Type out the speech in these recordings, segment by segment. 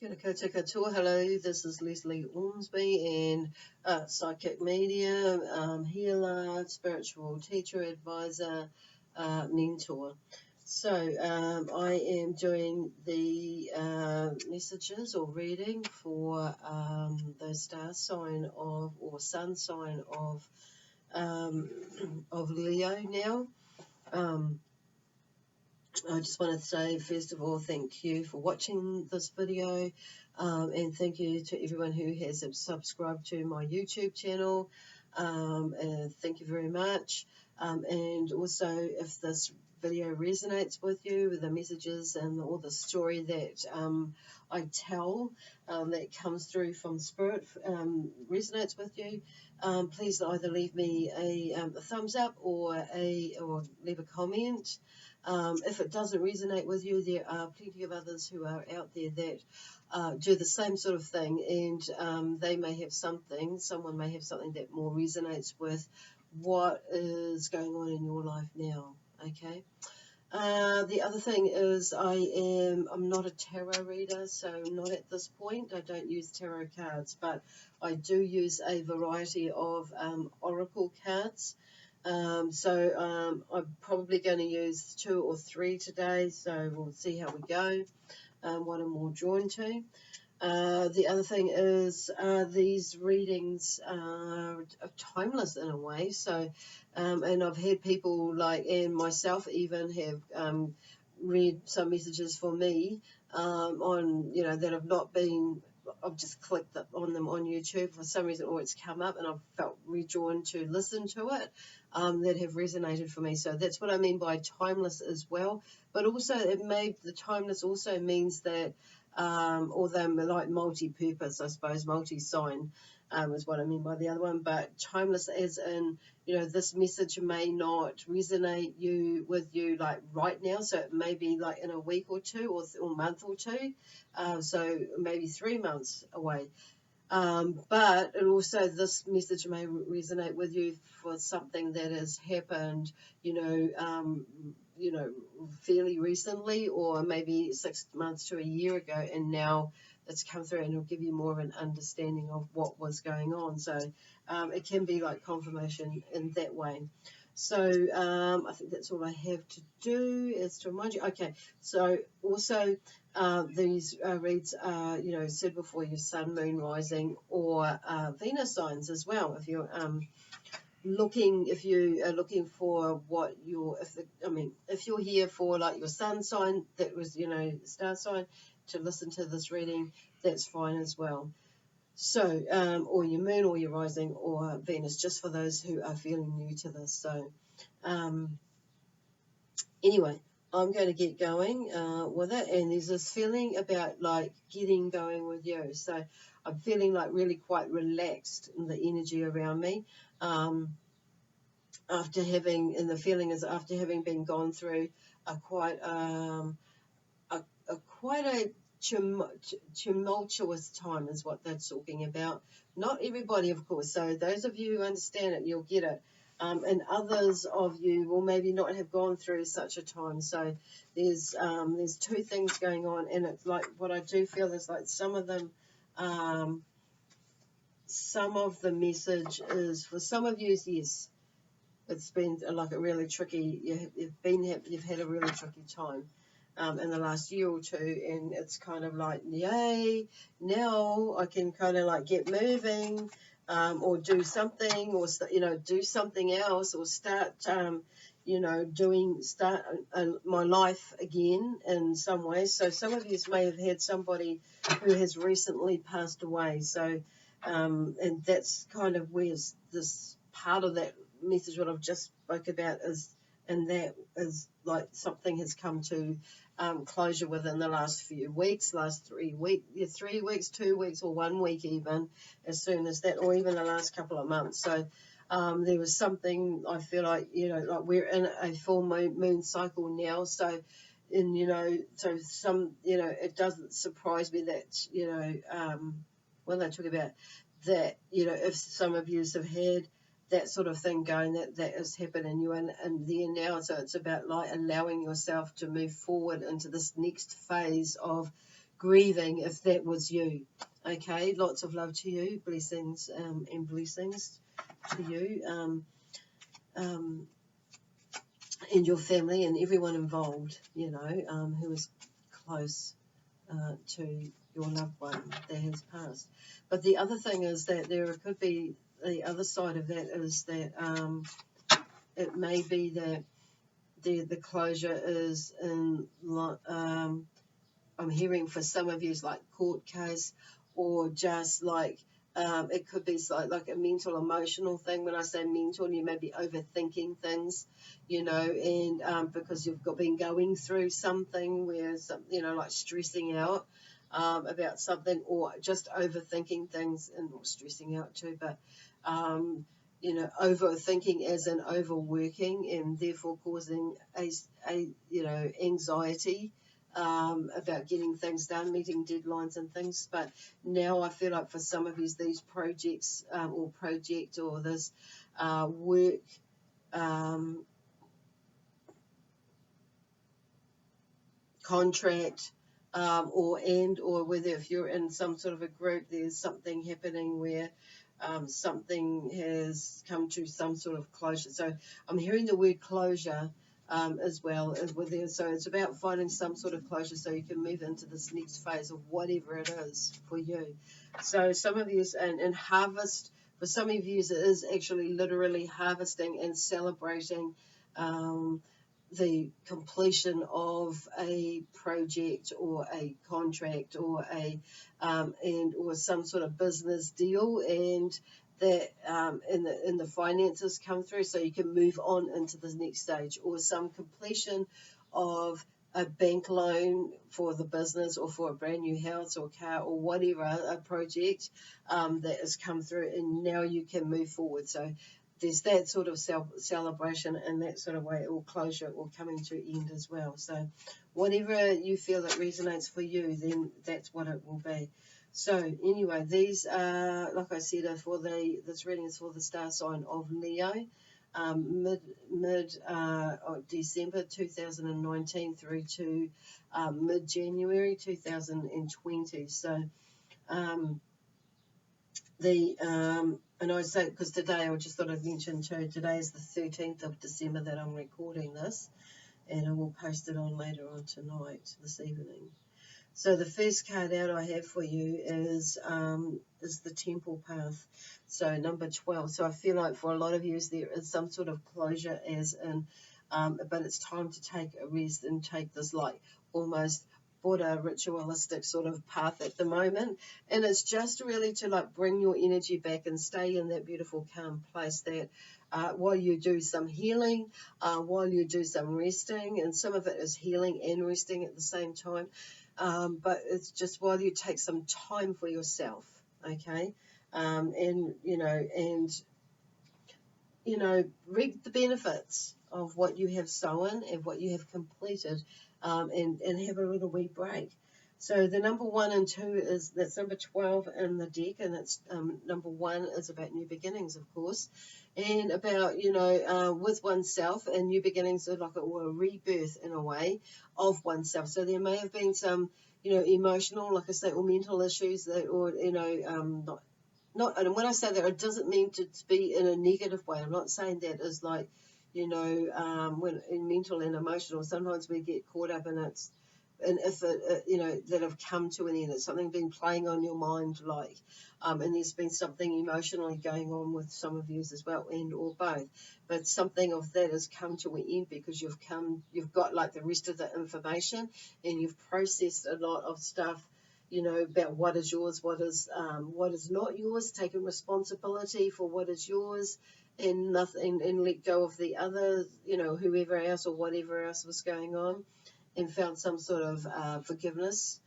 Kia ora koutou katoa. Hello, this is Lesley Ormsby, and psychic medium, healer, spiritual teacher, advisor, mentor. So I am doing the messages or reading for the star sign of or sun sign of Leo now. I just want to say, first of all, thank you for watching this video, and thank you to everyone who has subscribed to my YouTube channel, and thank you very much. And also, if this video resonates with you, with the messages and all the story that I tell that comes through from Spirit resonates with you, please either leave me a thumbs up or leave a comment. If it doesn't resonate with you, there are plenty of others who are out there that do the same sort of thing, and they may have someone may have something that more resonates with what is going on in your life now. Okay. The other thing is I'm not a tarot reader, so not at this point. I don't use tarot cards, but I do use a variety of oracle cards. So I'm probably going to use 2 or 3 today, so we'll see how we go, what I'm more drawn to. The other thing is these readings are timeless in a way. So, and I've had people and myself even have read some messages for me on, that have not been. I've just clicked on them on YouTube for some reason, or it's come up, and I've felt redrawn to listen to it. That have resonated for me. So that's what I mean by timeless as well. But also, the timeless also means that. Or they're like multi-purpose, I suppose, multi-sign is what I mean by the other one. But timeless as in, this message may not resonate with you like right now. So it may be like in a week or two or month or two. So maybe 3 months away. But it also, this message may resonate with you for something that has happened, fairly recently, or maybe 6 months to a year ago, and now it's come through, and it'll give you more of an understanding of what was going on. So it can be like confirmation in that way. So I think that's all I have to do is to remind you. Okay, so also these reads are, said before your sun, moon, rising, or Venus signs as well. If you're if you are looking for what if you're here for like your sun sign, that was, star sign, to listen to this reading, that's fine as well. So, or your moon, or your rising, or Venus, just for those who are feeling new to this. So, anyway, I'm going to get going with it, and there's this feeling about like getting going with you. So, I'm feeling like really quite relaxed in the energy around me. After having been gone through quite a tumultuous time is what they're talking about. Not everybody, of course. So those of you who understand it, you'll get it. And others of you will maybe not have gone through such a time. So there's 2 things going on, and it's like what I do feel is like some of the message is for some of you. Yes, it's been like a really tricky. You've had a really tricky time in the last year or 2, and it's kind of like, yay, now I can kind of like get moving, or do something, or do something else, or start my life again in some ways. So some of you may have had somebody who has recently passed away. So and that's kind of where this part of that message what I've just spoke about is, and that is like something has come to closure within the last few weeks, last 3 weeks, 3 weeks, 2 weeks, or 1 week even, as soon as that, or even the last couple of months. So there was something, I feel like, like we're in a full moon cycle now. So, and, so some, it doesn't surprise me that, when they talk about that, if some of you have had that sort of thing going, that has happened in you, and there now. So it's about like allowing yourself to move forward into this next phase of grieving if that was you. Okay, lots of love to you, blessings and blessings to you and your family and everyone involved, you know, who is close to your loved one that has passed. But the other thing is that there could be the other side of that is that it may be that the closure is in I'm hearing for some of you it's like court case, or just like it could be like a mental emotional thing. When I say mental, you may be overthinking things, you know, and because you've been going through something where you know, like stressing out about something, or just overthinking things, and or stressing out too, but you know, overthinking as in overworking, and therefore causing a you know, anxiety about getting things done, meeting deadlines and things. But now I feel like for some of you, these projects or this work contract, or whether if you're in some sort of a group, there's something happening where something has come to some sort of closure. So I'm hearing the word closure as well as with there. So it's about finding some sort of closure so you can move into this next phase of whatever it is for you. So some of you, and harvest, for some of you it is actually literally harvesting and celebrating the completion of a project or a contract or or some sort of business deal, and that in the finances come through so you can move on into the next stage, or some completion of a bank loan for the business or for a brand new house or car or whatever, a project that has come through, and now you can move forward. So there's that sort of celebration and that sort of way, or closure, or coming to end as well. So whatever you feel that resonates for you, then that's what it will be. So anyway, these are, like I said, this reading is for the star sign of Leo, mid December 2019 through to mid January 2020. So and I say, because today, I just thought I'd mention too, today is the 13th of December that I'm recording this, and I will post it on later on tonight, this evening. So the first card out I have for you is the Temple Path, so number 12. So I feel like for a lot of you there is some sort of closure, as in, but it's time to take a rest and take this like almost Buddha ritualistic sort of path at the moment, and it's just really to like bring your energy back and stay in that beautiful calm place that while you do some healing, while you do some resting, and some of it is healing and resting at the same time, but it's just while you take some time for yourself, okay, and reap the benefits of what you have sown and what you have completed, and have a little wee break. So the number 1 and 2 that's number 12 in the deck, and that's number 1 is about new beginnings, of course, and about with oneself, and new beginnings are like a rebirth in a way of oneself. So there may have been some emotional, like I say, or mental issues that, or not, and when I say that, it doesn't mean to be in a negative way. I'm not saying that as like, when in mental and emotional, sometimes we get caught up in it, and if it, that have come to an end, it's something been playing on your mind, like, and there's been something emotionally going on with some of you as well, and or both, but something of that has come to an end because you've got like the rest of the information, and you've processed a lot of stuff, about what is yours, what is not yours, taking responsibility for what is yours, and nothing, and let go of the other, whoever else or whatever else was going on, and found some sort of forgiveness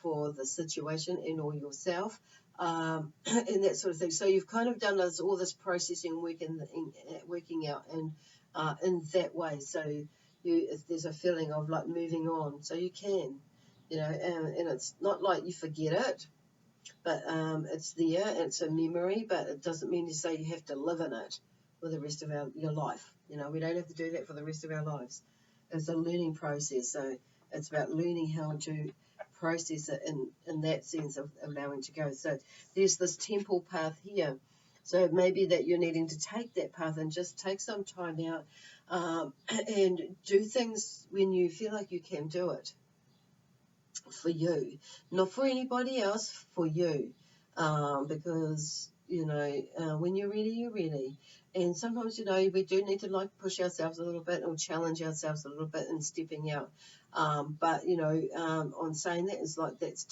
for the situation and or yourself, and that sort of thing. So you've kind of done all this processing work and working out, and in that way. So there's a feeling of like moving on. So you can. And it's not like you forget it, but it's there, it's a memory, but it doesn't mean to say you have to live in it for the rest of your life. We don't have to do that for the rest of our lives. It's a learning process, so it's about learning how to process it in that sense of allowing to go. So there's this temple path here. So maybe that you're needing to take that path and just take some time out and do things when you feel like you can do it for you, not for anybody else, for you, because when you're ready, you're ready. And sometimes we do need to like push ourselves a little bit or challenge ourselves a little bit in stepping out. But on saying that is like that's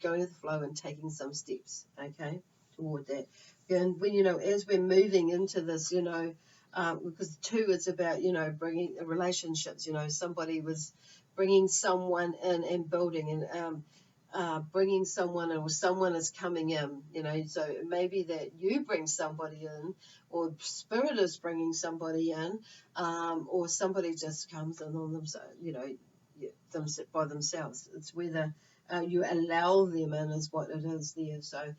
going with the flow and taking some steps, okay, toward that. And when as we're moving into this, because two is about bringing relationships. Somebody was bringing someone in and building and bringing someone in, or someone is coming in, so it may be that you bring somebody in, or spirit is bringing somebody in, or somebody just comes in on themselves, by themselves. It's whether you allow them in is what it is there. So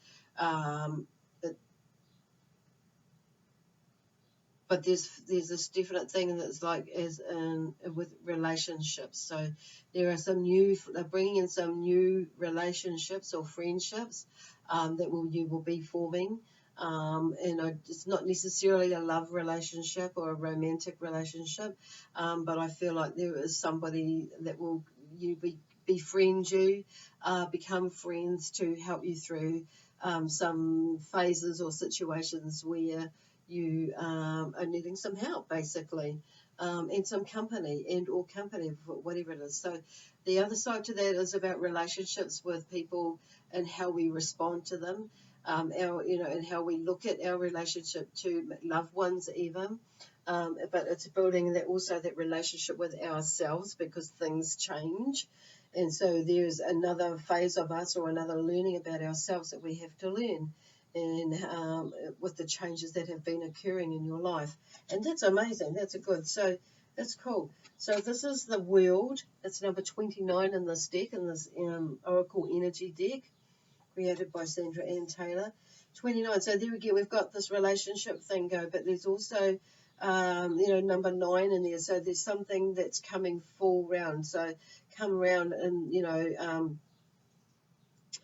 but there's this definite thing that's like as in with relationships. So there are they're bringing in some new relationships or friendships that you will be forming. It's not necessarily a love relationship or a romantic relationship, but I feel like there is somebody that will befriend you, become friends to help you through some phases or situations where you are needing some help, basically, and some company or company, whatever it is. So the other side to that is about relationships with people and how we respond to them, and how we look at our relationship to loved ones even. But it's building that relationship with ourselves, because things change. And so there's another phase of us or another learning about ourselves that we have to learn, and with the changes that have been occurring in your life. And that's amazing. That's so that's cool. So this is the World. It's number 29 in this deck, in this Oracle Energy deck, created by Sandra Ann Taylor. 29. So there we go. We've got this relationship thing go, but there's also number 9 in there. So there's something that's coming full round. So come around, and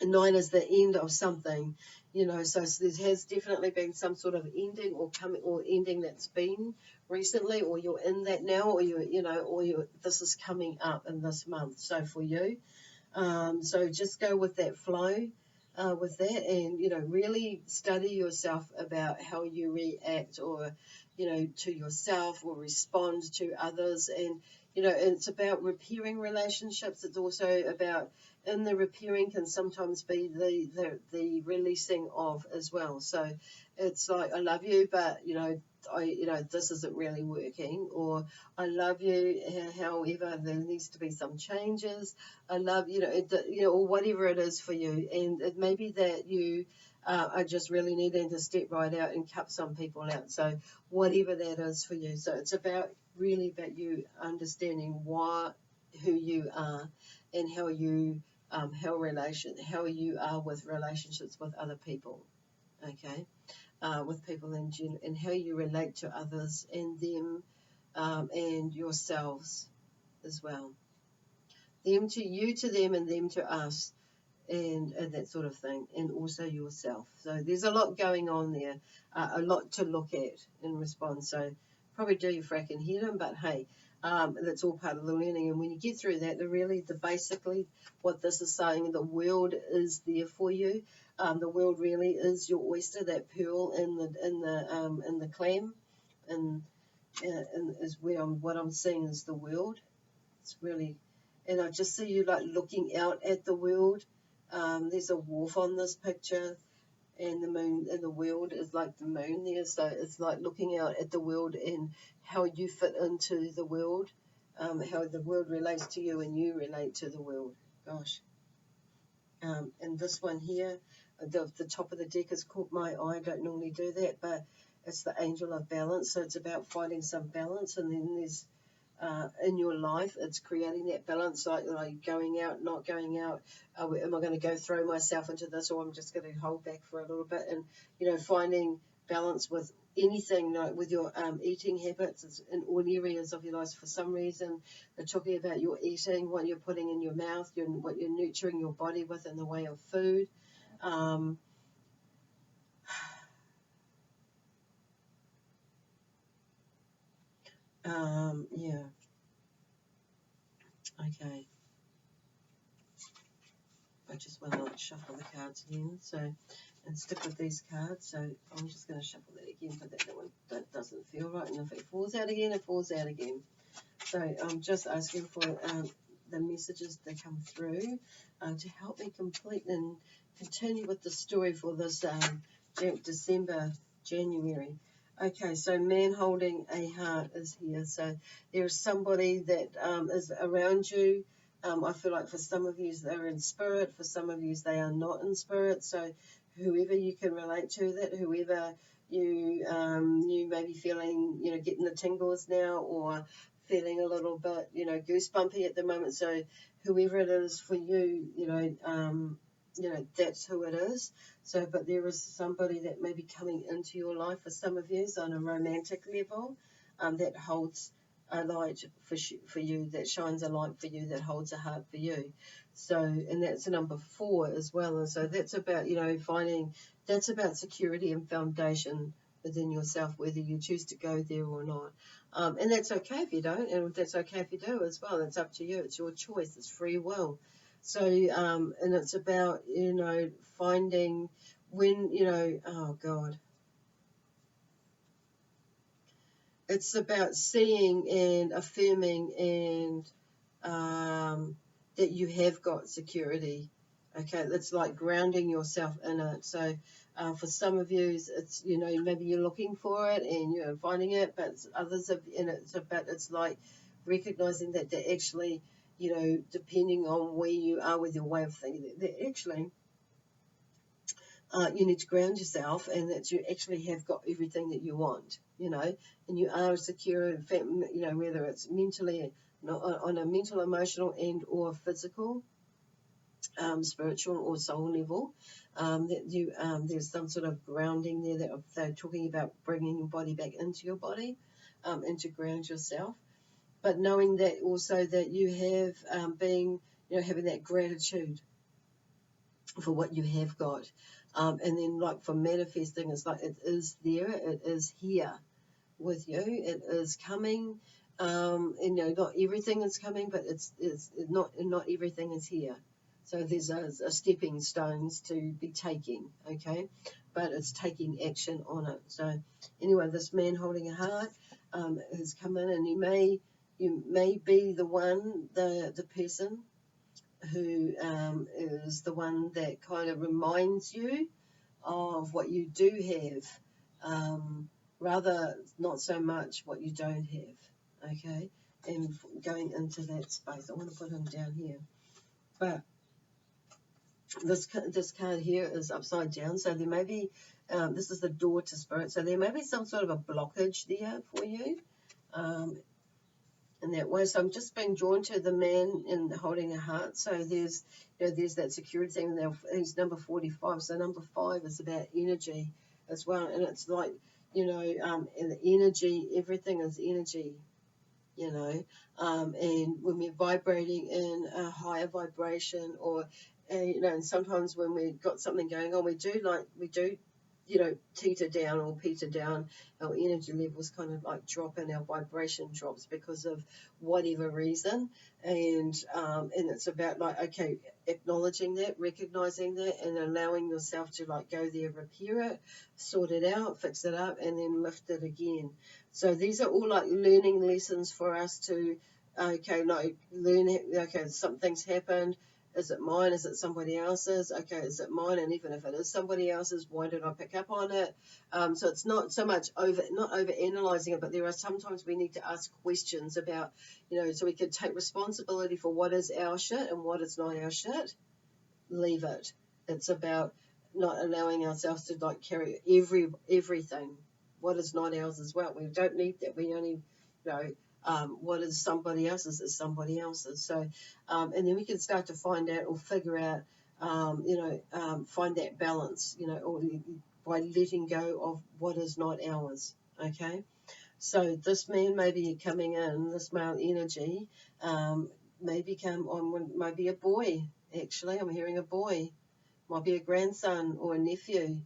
9 is the end of something, so there has definitely been some sort of ending or ending that's been recently, or you're in that now, or this is coming up in this month. So for you, so just go with that flow, with that, and really study yourself about how you react, or to yourself, or respond to others. And it's about repairing relationships. It's also about, in the repairing can sometimes be the releasing of as well. So it's like, I love you, but this isn't really working, or I love you, however there needs to be some changes. I love or whatever it is for you. And it may be that you are just really needing to step right out and cut some people out. So whatever that is for you. So it's really about you understanding who you are, and how you how you are with relationships with other people, okay, with people in general, and how you relate to others and them, and yourselves as well. Them to you, to them, and them to us, and that sort of thing, and also yourself. So there's a lot going on there, a lot to look at and respond. So probably do your fracking head in, but hey, that's all part of the learning. And when you get through that, basically what this is saying, the world is there for you. The world really is your oyster, that pearl in the clam, and is what I'm seeing is the world. It's really, and I just see you like looking out at the world. There's a wolf on this picture, and the moon, and the world is like the moon there. So it's like looking out at the world and how you fit into the world, how the world relates to you and you relate to the world. Gosh. And this one here, the top of the deck has caught my eye. I don't normally do that, but it's the Angel of Balance. So it's about finding some balance, and then there's in your life, it's creating that balance, like going out, not going out. Am I going to go throw myself into this, or I'm just going to hold back for a little bit? And finding balance with anything like with your eating habits. It's in all areas of your life. For some reason, they're talking about your eating, what you're putting in your mouth, what you're nurturing your body with in the way of food. Yeah. Okay. I just want to like shuffle the cards again, so and stick with these cards. So I'm just going to shuffle that again, but that one that doesn't feel right, and if it falls out again, it falls out again. So I'm just asking for the messages that come through to help me complete and continue with the story for this December, January. Okay, so man holding a heart is here. So there's somebody that is around you. I feel like for some of you they're in spirit, for some of you they are not in spirit. So whoever you can relate to that, whoever you may be feeling, getting the tingles now, or feeling a little bit, goosebumpy at the moment. So whoever it is for you, that's who it is. So, but there is somebody that may be coming into your life for some of you on a romantic level, that holds a light for you, that shines a light for you, that holds a heart for you. So, and that's number 4 as well. And so that's about, that's about security and foundation within yourself, whether you choose to go there or not. And that's okay if you don't, and that's okay if you do as well. It's up to you. It's your choice. It's free will. So, and it's about, finding when, oh God. It's about seeing and affirming and that you have got security. Okay, it's like grounding yourself in it. So for some of you, it's, maybe you're looking for it and you're finding it, but others have, and it's like recognizing that they're actually, depending on where you are with your way of thinking, they're actually, you need to ground yourself, and that you actually have got everything that you want, and you are secure, whether it's mentally, on a mental, emotional, and or physical, spiritual or soul level, that you there's some sort of grounding there that they're talking about, bringing your body back into your body, and to ground yourself, but knowing that also that you have having that gratitude for what you have got. And then like for manifesting, it's like it is there, it is here with you, it is coming. Not everything is coming, but it's not everything is here. So there's a stepping stones to be taking, okay? But it's taking action on it. So anyway, this man holding a heart has come in, and you may be the one, the person who is the one that kind of reminds you of what you do have, rather not so much what you don't have, okay? And going into that space, I want to put him down here. But this card here is upside down, so there may be, this is the door to spirit, so there may be some sort of a blockage there for you. In that way, so I'm just being drawn to the man in holding a heart. So there's that security thing. Now he's number 45. So number 5 is about energy as well, and it's like and the energy, everything is energy, and when we're vibrating in a higher vibration, or and sometimes when we've got something going on, we do teeter down or peter down, our energy levels kind of like drop and our vibration drops because of whatever reason, and it's about like, okay, acknowledging that, recognizing that, and allowing yourself to like go there, repair it, sort it out, fix it up, and then lift it again. So these are all like learning lessons for us to learn. Okay, something's happened. Is it mine? Is it somebody else's? Okay, is it mine? And even if it is somebody else's, why did I pick up on it? So it's not so much not over analyzing it, but there are sometimes we need to ask questions about, so we can take responsibility for what is our shit and what is not our shit. Leave it. It's about not allowing ourselves to like carry everything. What is not ours as well. We don't need that. We only, what is somebody else's is somebody else's. So, and then we can start to find out or figure out, find that balance, or by letting go of what is not ours. Okay, so this man may be coming in, this male energy, may become on, might be a boy. Actually, I'm hearing a boy. Might be a grandson or a nephew,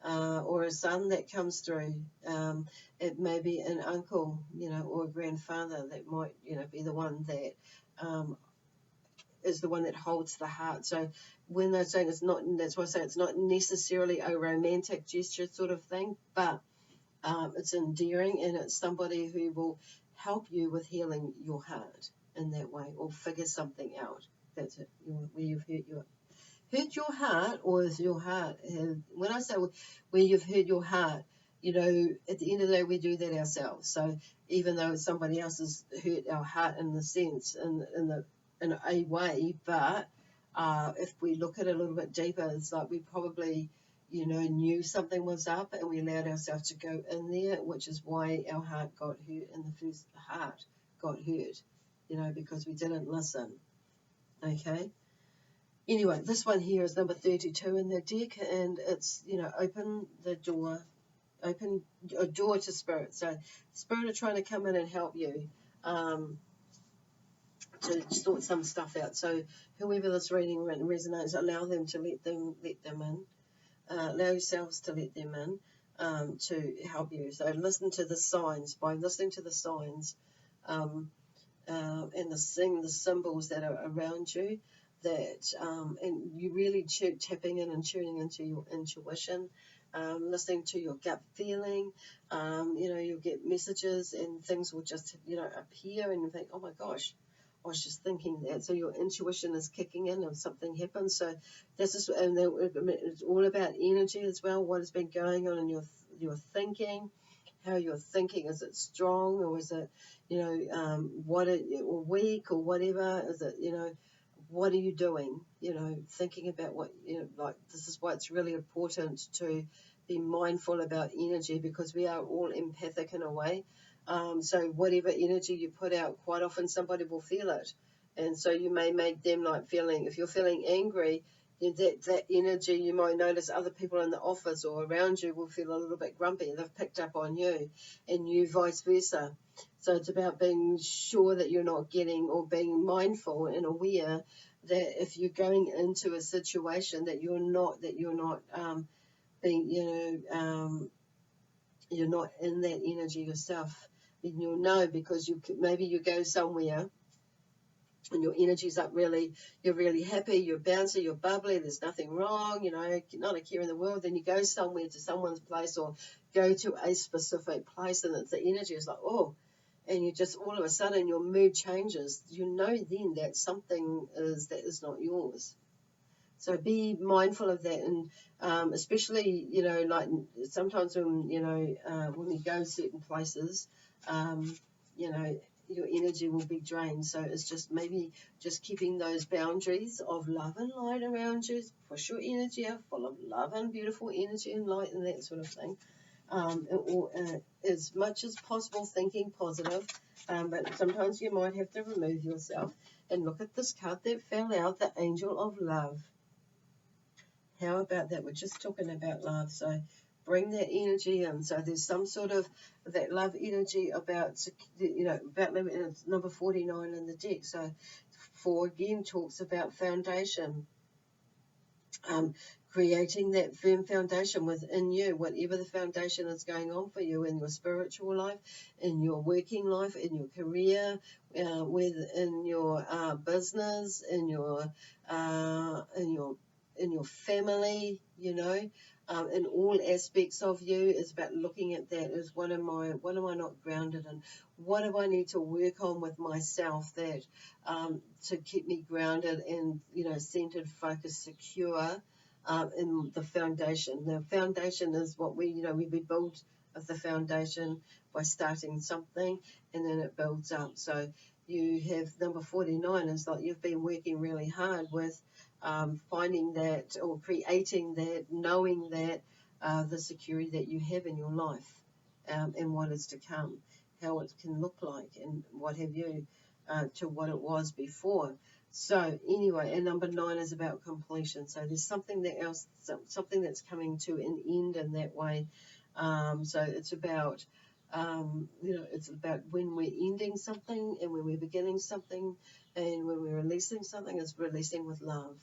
or a son that comes through. It may be an uncle, or a grandfather that might, be the one that is the one that holds the heart. So when they're saying it's not, that's why I say it's not necessarily a romantic gesture sort of thing, but it's endearing, and it's somebody who will help you with healing your heart in that way, or figure something out. That's it. Where you've hurt your heart, or is your heart, when I say where you've hurt your heart, at the end of the day, we do that ourselves. So even though somebody else has hurt our heart in the sense, in a way, but if we look at it a little bit deeper, it's like we probably, knew something was up, and we allowed ourselves to go in there, which is why our heart got hurt in the first heart got hurt, because we didn't listen. Okay. Anyway, this one here is number 32 in the deck, and it's, open a door to spirit. So spirit are trying to come in and help you to sort some stuff out. So whoever this reading resonates, allow them to let them in. Allow yourselves to let them in to help you. So listen to the signs. By listening to the signs and the symbols that are around you, that and you really tapping in and tuning into your intuition, listening to your gut feeling, you'll get messages and things will just appear, and you think, oh my gosh, I was just thinking that. So your intuition is kicking in and something happens. So this is, and it's all about energy as well. What has been going on in your thinking, how you're thinking. Is it strong, or is it, or weak, or whatever? Is it, what are you doing? Thinking about what, like, this is why it's really important to be mindful about energy, because we are all empathic in a way. So whatever energy you put out, quite often somebody will feel it. And so you may make them like feeling, if you're feeling angry, that energy, you might notice other people in the office or around you will feel a little bit grumpy. They've picked up on you, and you vice versa. So it's about being sure that you're not getting, or being mindful and aware that if you're going into a situation that you're not being, you're not in that energy yourself. Then you'll know, because maybe you go somewhere and your energy's up, you're really happy, you're bouncy, you're bubbly, there's nothing wrong, not a care in the world. Then you go somewhere to someone's place, or go to a specific place, and it's the energy is like, oh, and you just, all of a sudden your mood changes. Then that something that is not yours. So be mindful of that, and especially, like sometimes when we go certain places, your energy will be drained. So it's just maybe just keeping those boundaries of love and light around you. Push your energy out full of love and beautiful energy and light and that sort of thing. As much as possible, thinking positive, but sometimes you might have to remove yourself. And look at this card that fell out, the Angel of Love. How about that? We're just talking about love, so bring that energy in. So there's some sort of that love energy about and it's number 49 in the deck. So 4 again talks about foundation, creating that firm foundation within you, whatever the foundation is going on for you in your spiritual life, in your working life, in your career, in your business, in your family, in all aspects of you. Is about looking at that as what am I not grounded in? What do I need to work on with myself that to keep me grounded and centered, focused, secure in the foundation. The foundation is what we build of the foundation by starting something, and then it builds up. So you have number 49 is like you've been working really hard with finding that, or creating that, knowing that the security that you have in your life, and what is to come, how it can look like, and what have you, to what it was before. So anyway, and number 9 is about completion. So there's something something that's coming to an end in that way. So it's about, it's about when we're ending something and when we're beginning something, and when we're releasing something, it's releasing with love,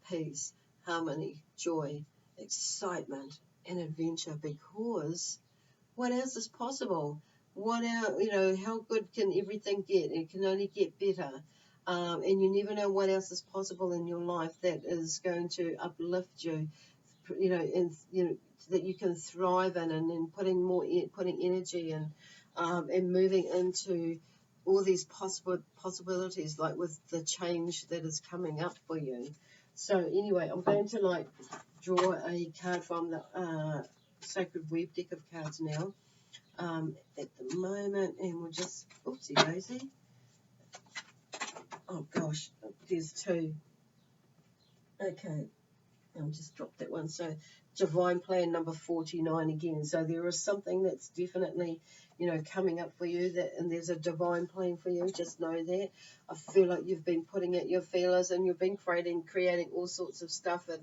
peace, harmony, joy, excitement, and adventure. Because what else is possible? What else, how good can everything get? It can only get better. And you never know what else is possible in your life that is going to uplift you, and that you can thrive in, and putting energy in, and moving into all these possibilities, like with the change that is coming up for you. So anyway, I'm going to draw a card from the Sacred Web deck of cards now, at the moment, and we'll just, oopsie daisy, oh gosh, there's 2. Okay, I'll just drop that one. So divine plan number 49 again. So there is something that's definitely, coming up for you, and there's a divine plan for you. Just know that. I feel like you've been putting out your feelers, and you've been creating all sorts of stuff, and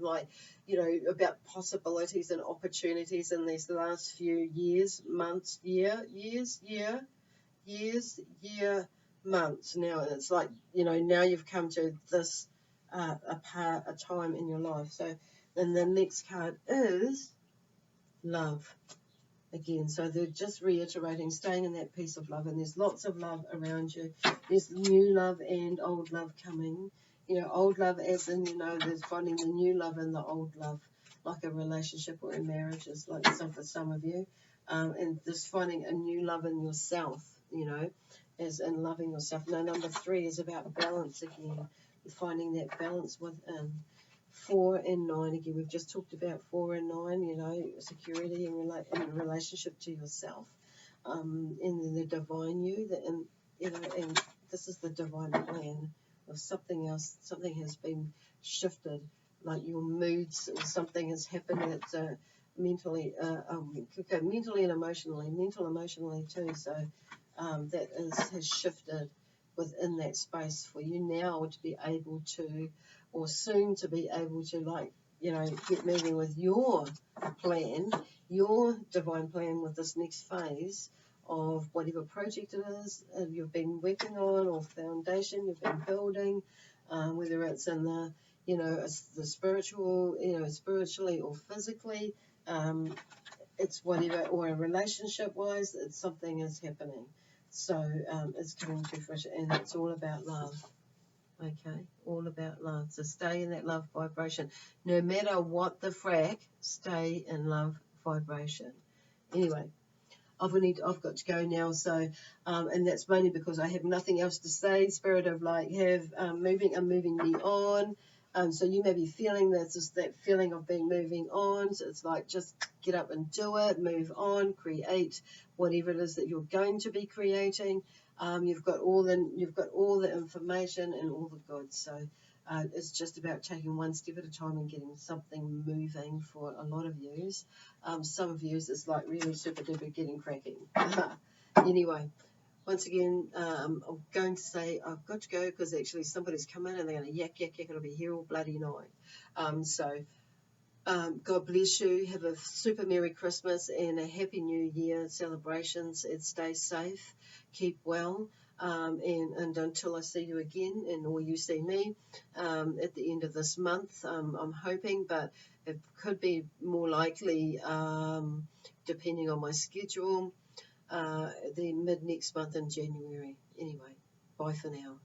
about possibilities and opportunities in these last few years, months, months now. And it's like, now you've come to this a time in your life. So then the next card is love again. So they're just reiterating, staying in that peace of love, and there's lots of love around you. There's new love and old love coming. Old love as in, there's finding the new love in the old love, like a relationship or a marriage is like some for some of you. And just finding a new love in yourself, as in loving yourself. Now, number 3 is about balance again, finding that balance within. 4 and 9 again. We've just talked about 4 and 9. Security in relationship to yourself, and then the divine you. And this is the divine plan of something else. Something has been shifted, like your moods, or something has happened that's mentally, mentally and emotionally, emotionally too. So has shifted within that space for you now to be able to, or soon to be able to, get moving with your plan, your divine plan, with this next phase of whatever project it is you've been working on, or foundation you've been building, whether it's in the spiritual, spiritually or physically, it's whatever, or a relationship wise, it's something is happening. So it's coming to fruition, and it's all about love. Okay, all about love. So stay in that love vibration. No matter what the frack, stay in love vibration. Anyway, I've got to go now. So, and that's mainly because I have nothing else to say. Spirit of moving me on. So you may be feeling that feeling of being moving on. So it's like, just get up and do it, move on, create whatever it is that you're going to be creating. You've got all the information and all the goods. So it's just about taking one step at a time and getting something moving for a lot of yous. Some of yous it's like really super duper getting cracking. Anyway, once again, I'm going to say I've got to go, because actually somebody's come in and they're going to yak. It'll be here all bloody night. God bless you. Have a super Merry Christmas and a Happy New Year celebrations. And stay safe, keep well, and until I see you again, or you see me at the end of this month, I'm hoping, but it could be more likely, depending on my schedule, the mid next month in January. Anyway, bye for now.